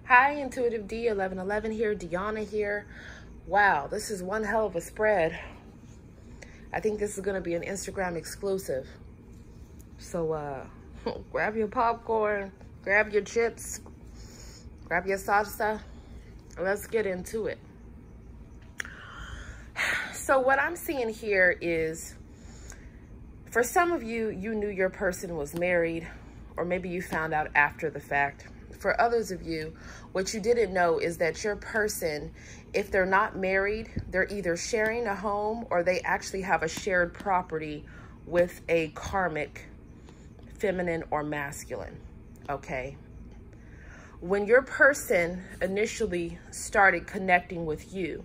Hi, Intuitive D 1111 here, Deanna here. Wow, this is one hell of a spread. I think this is going to be an Instagram exclusive. So grab your popcorn, grab your chips, grab your salsa. Let's get into it. So what I'm seeing here is, for some of you, you knew your person was married, or maybe you found out after the fact. For others of you, what you didn't know is that your person, if they're not married, they're either sharing a home or they actually have a shared property with a karmic, feminine or masculine, okay? When your person initially started connecting with you,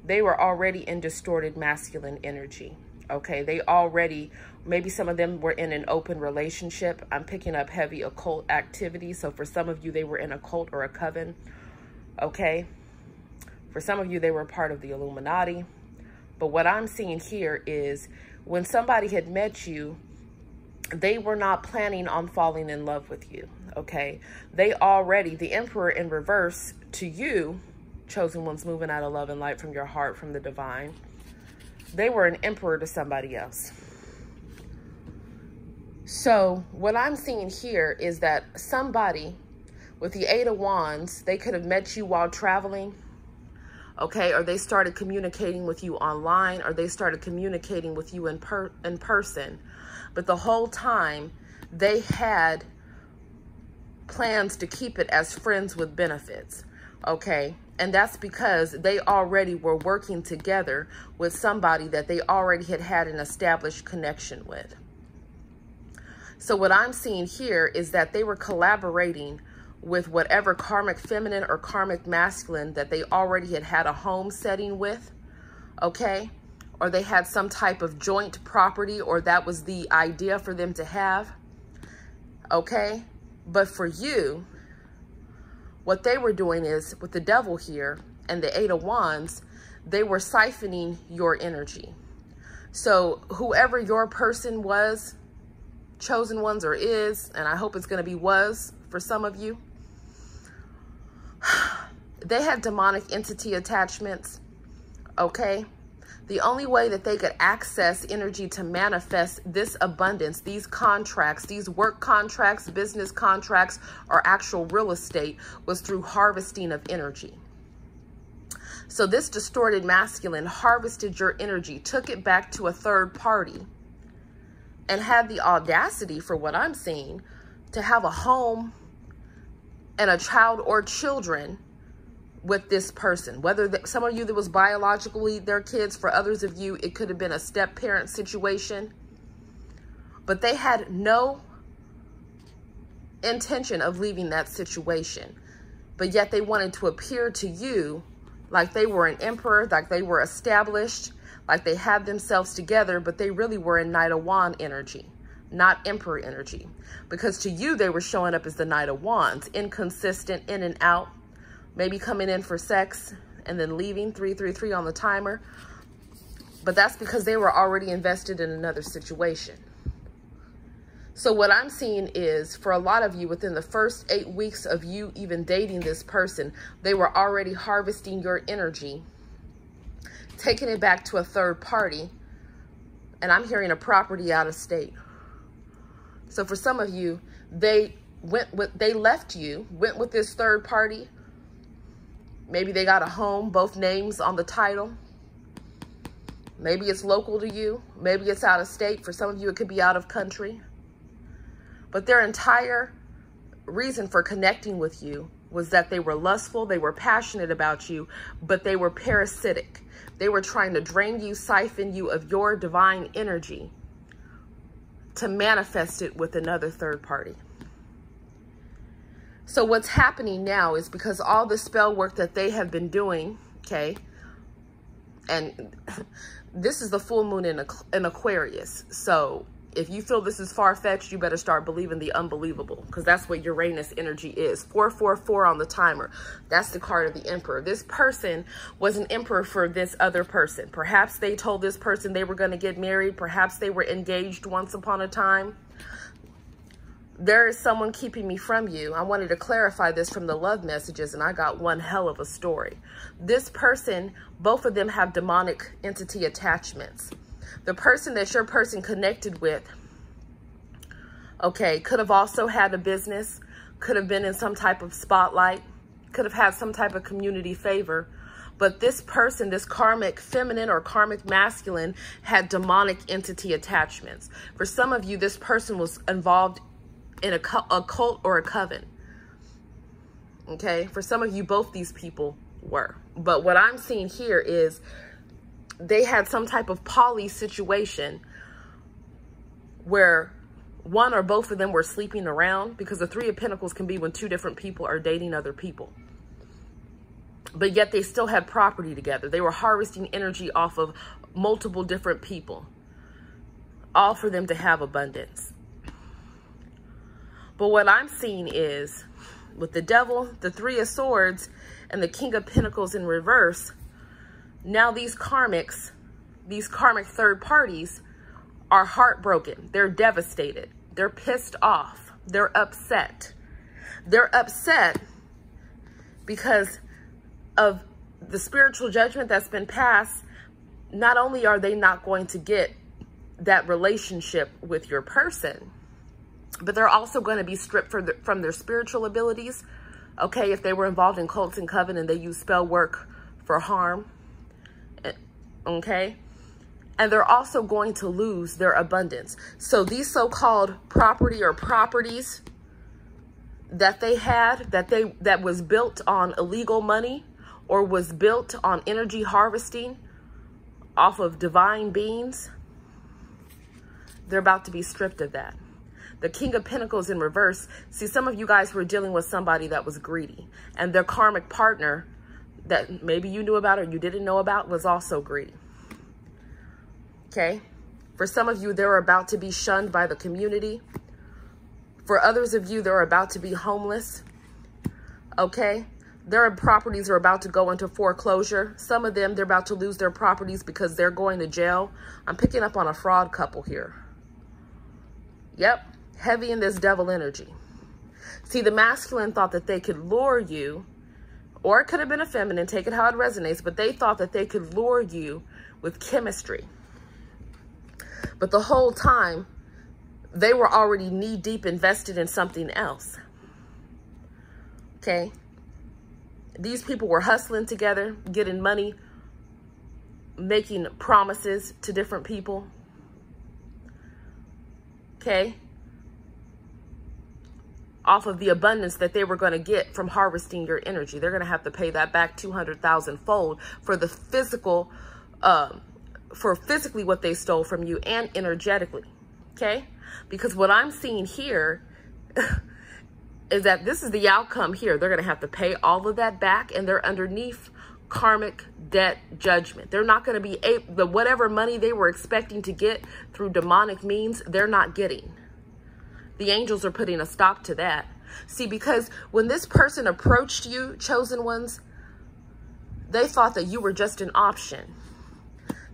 they were already in distorted masculine energy, okay? They already, maybe some of them were in an open relationship. I'm picking up heavy occult activity. So for some of you, they were in a cult or a coven, okay? For some of you, they were part of the Illuminati. But what I'm seeing here is when somebody had met you, they were not planning on falling in love with you, okay? They already, the Emperor in reverse to you, chosen ones moving out of love and light from your heart, from the divine, they were an emperor to somebody else. So what I'm seeing here is that somebody with the Eight of Wands, they could have met you while traveling, okay? Or they started communicating with you online, or they started communicating with you in person. But the whole time they had plans to keep it as friends with benefits, okay? And that's because they already were working together with somebody that they already had an established connection with. So what I'm seeing here is that they were collaborating with whatever karmic feminine or karmic masculine that they already had a home setting with, okay? Or they had some type of joint property, or that was the idea for them to have, okay? But for you, what they were doing is, with the devil here and the Eight of Wands, they were siphoning your energy. So whoever your person was, chosen ones or is, and I hope it's going to be was for some of you, they had demonic entity attachments, okay? The only way that they could access energy to manifest this abundance, these contracts, these work contracts, business contracts, or actual real estate, was through harvesting of energy. So this distorted masculine harvested your energy, took it back to a third party, and had the audacity, for what I'm seeing, to have a home and a child or children with this person. Whether some of you, that was biologically their kids, for others of you, it could have been a step-parent situation. But they had no intention of leaving that situation. But yet they wanted to appear to you like they were an emperor, like they were established, like they had themselves together, but they really were in Knight of Wands energy, not emperor energy. Because to you, they were showing up as the Knight of Wands, inconsistent, in and out, maybe coming in for sex and then leaving, 333 on the timer. But that's because they were already invested in another situation. So what I'm seeing is, for a lot of you, within the first 8 weeks of you even dating this person, they were already harvesting your energy, taking it back to a third party, and I'm hearing a property out of state. So for some of you, they left you, went with this third party. Maybe they got a home, both names on the title. Maybe it's local to you. Maybe it's out of state. For some of you, it could be out of country. But their entire reason for connecting with you was that they were lustful, they were passionate about you, but they were parasitic. They were trying to drain you, siphon you of your divine energy to manifest it with another third party. So what's happening now is, because all the spell work that they have been doing, okay, and this is the full moon in Aquarius. So if you feel this is far-fetched, you better start believing the unbelievable, because that's what Uranus energy is. 444 on the timer. That's the card of the Emperor. This person was an emperor for this other person. Perhaps they told this person they were going to get married. Perhaps they were engaged once upon a time. There is someone keeping me from you. I wanted to clarify this from the love messages, and I got one hell of a story. This person, both of them have demonic entity attachments. The person that your person connected with, okay, could have also had a business, could have been in some type of spotlight, could have had some type of community favor. But this person, this karmic feminine or karmic masculine, had demonic entity attachments. For some of you, this person was involved in a cult or a coven. Okay, for some of you, both these people were. But what I'm seeing here is they had some type of poly situation where one or both of them were sleeping around, because the Three of Pentacles can be when two different people are dating other people. But yet they still had property together. They were harvesting energy off of multiple different people, all for them to have abundance. But what I'm seeing is, with the Devil, the Three of Swords, and the King of Pentacles in reverse, now these karmic third parties are heartbroken. They're devastated. They're pissed off. They're upset. They're upset because of the spiritual judgment that's been passed. Not only are they not going to get that relationship with your person, but they're also going to be stripped from their spiritual abilities. Okay, if they were involved in cults and coven and they use spell work for harm. Okay, and they're also going to lose their abundance. So these so-called property or properties that they had, that was built on illegal money or was built on energy harvesting off of divine beings, they're about to be stripped of that. The King of Pentacles in reverse. See, some of you guys were dealing with somebody that was greedy, and their karmic partner that maybe you knew about or you didn't know about was also greedy. Okay. For some of you, they're about to be shunned by the community. For others of you, they're about to be homeless. Okay. Their properties are about to go into foreclosure. Some of them, they're about to lose their properties because they're going to jail. I'm picking up on a fraud couple here. Yep. Heavy in this devil energy. See, the masculine thought that they could lure you, or it could have been a feminine, take it how it resonates, but they thought that they could lure you with chemistry. But the whole time, they were already knee-deep invested in something else. Okay? These people were hustling together, getting money, making promises to different people. Okay? Off of the abundance that they were going to get from harvesting your energy. They're going to have to pay that back 200,000 fold for the physical, for physically what they stole from you and energetically. Okay? Because what I'm seeing here is that this is the outcome here. They're going to have to pay all of that back, and they're underneath karmic debt judgment. They're not going to be able, whatever money they were expecting to get through demonic means, they're not getting. The angels are putting a stop to that. See, because when this person approached you, chosen ones, they thought that you were just an option.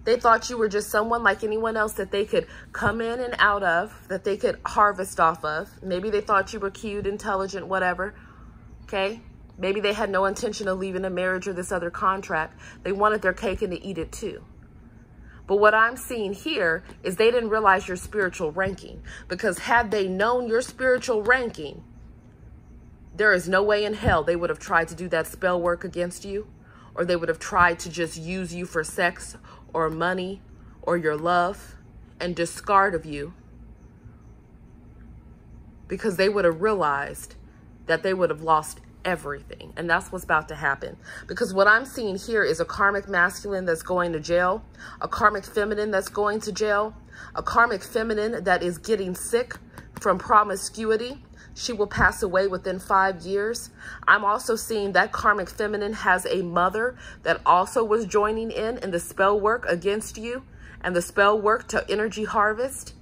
They thought you were just someone like anyone else that they could come in and out of, that they could harvest off of. Maybe they thought you were cute, intelligent, whatever. Okay? Maybe they had no intention of leaving a marriage or this other contract. They wanted their cake and to eat it too. But what I'm seeing here is they didn't realize your spiritual ranking. Because had they known your spiritual ranking, there is no way in hell they would have tried to do that spell work against you. Or they would have tried to just use you for sex or money or your love and discard of you. Because they would have realized that they would have lost everything. And that's what's about to happen. Because what I'm seeing here is a karmic masculine that's going to jail, a karmic feminine that's going to jail, a karmic feminine that is getting sick from promiscuity. She will pass away within 5 years. I'm also seeing that karmic feminine has a mother that also was joining in the spell work against you and the spell work to energy harvest.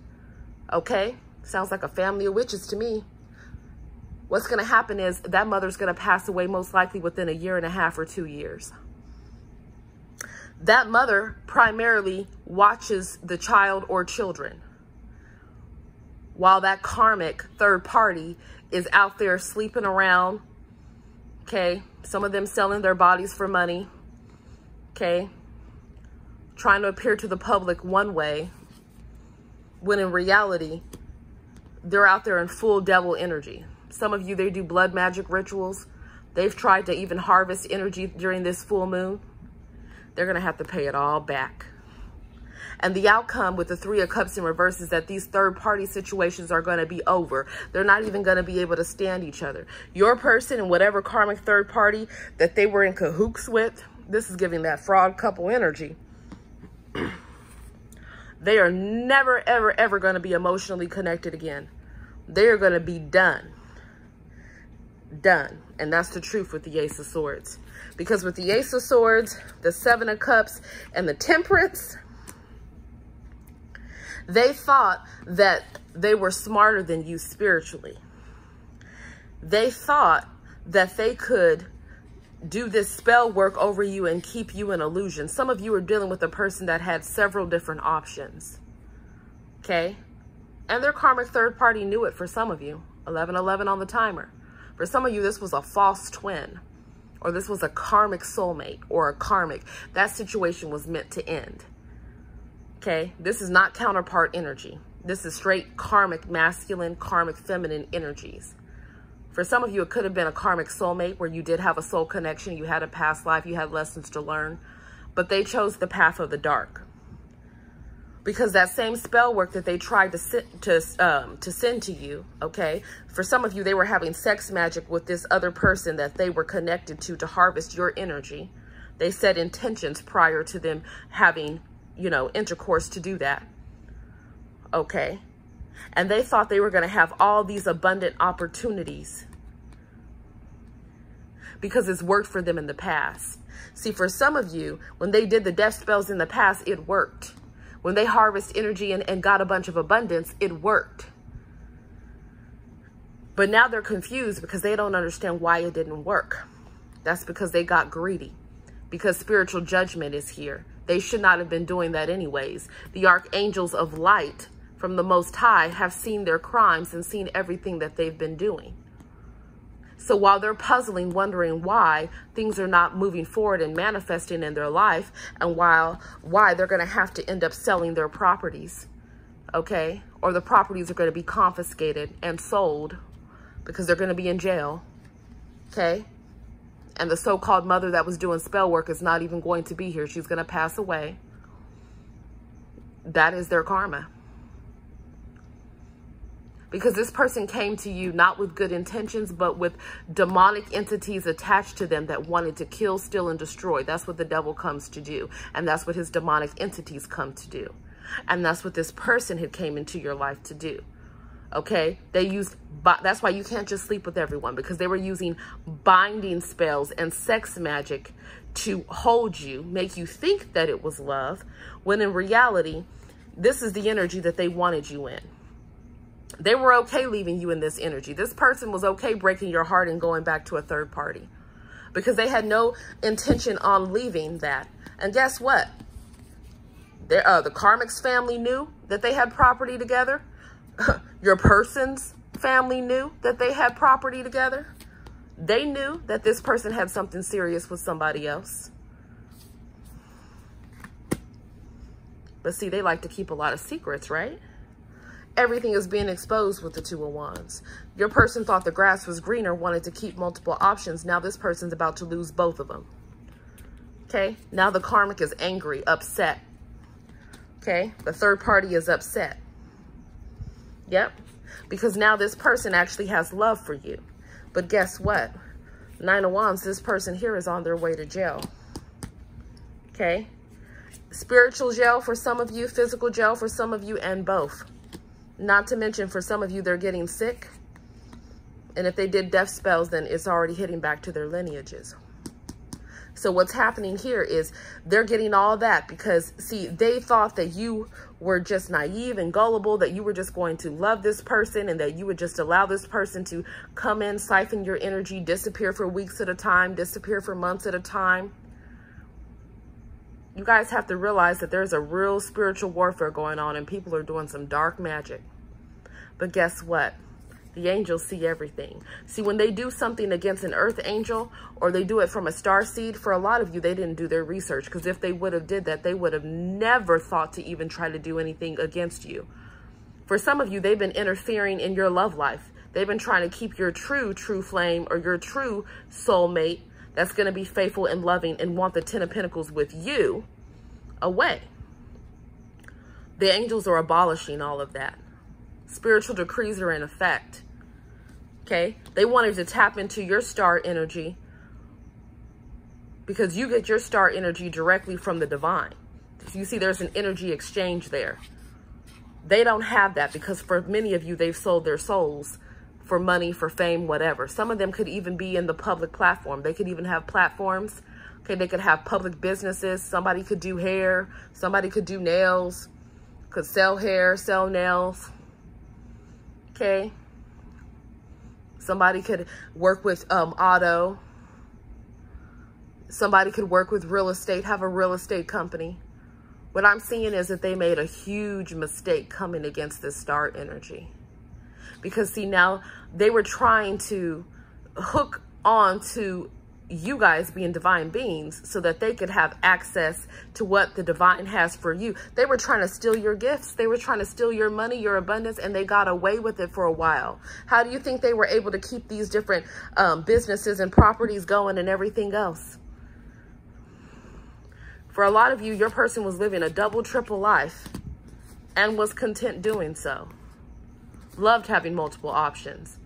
Okay? Sounds like a family of witches to me. What's going to happen is that mother's going to pass away most likely within 1.5 years or 2 years. That mother primarily watches the child or children. while that karmic third party is out there sleeping around, okay? Some of them selling their bodies for money, okay? Trying to appear to the public one way, when in reality, they're out there in full devil energy. Some of you, they do blood magic rituals. They've tried to even harvest energy during this full moon. They're going to have to pay it all back. And the outcome with the Three of Cups in reverse is that these third-party situations are going to be over. They're not even going to be able to stand each other. Your person and whatever karmic third party that they were in cahoots with, this is giving that fraud couple energy. They are never, ever, ever going to be emotionally connected again. They are going to be done. Done. And that's the truth with the Ace of Swords. Because with the Ace of Swords, the Seven of Cups, and the Temperance, they thought that they were smarter than you spiritually. They thought that they could do this spell work over you and keep you in illusion. Some of you are dealing with a person that had several different options. Okay? And their karmic third party knew it for some of you. 1111 on the timer. For some of you, this was a false twin. Or this was a karmic soulmate or a karmic. That situation was meant to end. Okay? This is not counterpart energy. This is straight karmic masculine, karmic feminine energies. For some of you, it could have been a karmic soulmate where you did have a soul connection. You had a past life. You had lessons to learn. But they chose the path of the dark. Because that same spell work that they tried to send to you, okay? For some of you, they were having sex magic with this other person that they were connected to harvest your energy. They set intentions prior to them having, you know, intercourse to do that. Okay? And they thought they were going to have all these abundant opportunities because it's worked for them in the past. See, for some of you, when they did the death spells in the past, it worked. When they harvest energy and got a bunch of abundance, it worked. But now they're confused because they don't understand why it didn't work. That's because they got greedy. Because spiritual judgment is here. They should not have been doing that anyways. The archangels of light from the Most High have seen their crimes and seen everything that they've been doing. So while they're puzzling, wondering why things are not moving forward and manifesting in their life, and why they're going to have to end up selling their properties, okay? Or the properties are going to be confiscated and sold because they're going to be in jail, okay? And the so-called mother that was doing spell work is not even going to be here. She's going to pass away. That is their karma. Because this person came to you not with good intentions, but with demonic entities attached to them that wanted to kill, steal, and destroy. That's what the devil comes to do. And that's what his demonic entities come to do. And that's what this person had came into your life to do. Okay? That's why you can't just sleep with everyone, because they were using binding spells and sex magic to hold you, make you think that it was love, when in reality, this is the energy that they wanted you in. They were okay leaving you in this energy. This person was okay breaking your heart and going back to a third party because they had no intention on leaving that. And guess what? The Karmic's family knew that they had property together. Your person's family knew that they had property together. They knew that this person had something serious with somebody else. But see, they like to keep a lot of secrets, right? Everything is being exposed with the Two of Wands. Your person thought the grass was greener, wanted to keep multiple options. Now this person's about to lose both of them. Okay? Now the karmic is angry, upset. Okay? The third party is upset. Yep. Because now this person actually has love for you. But guess what? 9 of Wands, this person here is on their way to jail. Okay? Spiritual jail for some of you, physical jail for some of you, and both. Not to mention, for some of you, they're getting sick. And if they did death spells, then it's already hitting back to their lineages. So what's happening here is they're getting all that because, see, they thought that you were just naive and gullible, that you were just going to love this person and that you would just allow this person to come in, siphon your energy, disappear for weeks at a time, disappear for months at a time. You guys have to realize that there's a real spiritual warfare going on and people are doing some dark magic. But guess what? The angels see everything. See, when they do something against an earth angel, or they do it from a star seed, for a lot of you, they didn't do their research. Because if they would have did that, they would have never thought to even try to do anything against you. For some of you, they've been interfering in your love life. They've been trying to keep your true flame, or your true soulmate that's going to be faithful and loving and want the 10 of Pentacles with you away. The angels are abolishing all of that. Spiritual decrees are in effect. Okay? They wanted to tap into your star energy because you get your star energy directly from the divine. You see, there's an energy exchange there. They don't have that because for many of you, they've sold their souls for money, for fame, whatever. Some of them could even be in the public platform. They could even have platforms. Okay, they could have public businesses. Somebody could do hair. Somebody could do nails. Could sell hair, sell nails. Okay. Somebody could work with auto. Somebody could work with real estate, have a real estate company. What I'm seeing is that they made a huge mistake coming against this star energy. Because see, now they were trying to hook on to you guys being divine beings so that they could have access to what the divine has for you. They were trying to steal your gifts. They were trying to steal your money, your abundance, and they got away with it for a while. How do you think they were able to keep these different businesses and properties going and everything else? For a lot of you, your person was living a double, triple life and was content doing so. Loved having multiple options.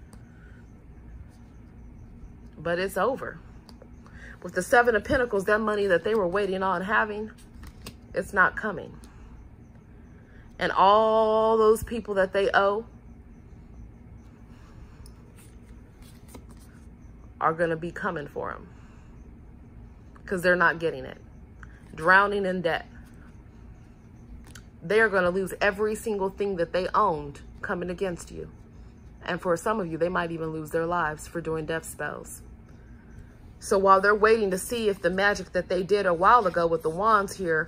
But it's over. With the 7 of Pentacles, that money that they were waiting on having, it's not coming. And all those people that they owe are going to be coming for them. Because they're not getting it. Drowning in debt. They are going to lose every single thing that they owned coming against you. And for some of you, they might even lose their lives for doing death spells. So while they're waiting to see if the magic that they did a while ago with the wands here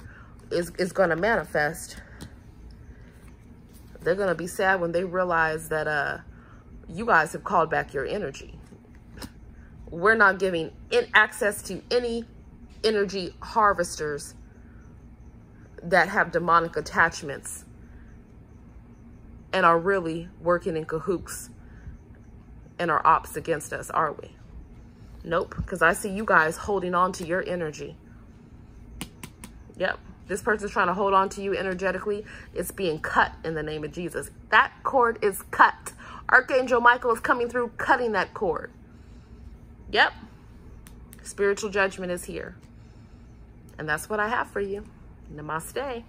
is going to manifest, they're going to be sad when they realize that you guys have called back your energy. We're not giving access to any energy harvesters that have demonic attachments and are really working in cahoots and are ops against us, are we? Nope, because I see you guys holding on to your energy. Yep, this person's trying to hold on to you energetically. It's being cut in the name of Jesus. That cord is cut. Archangel Michael is coming through, cutting that cord. Yep, spiritual judgment is here. And that's what I have for you. Namaste.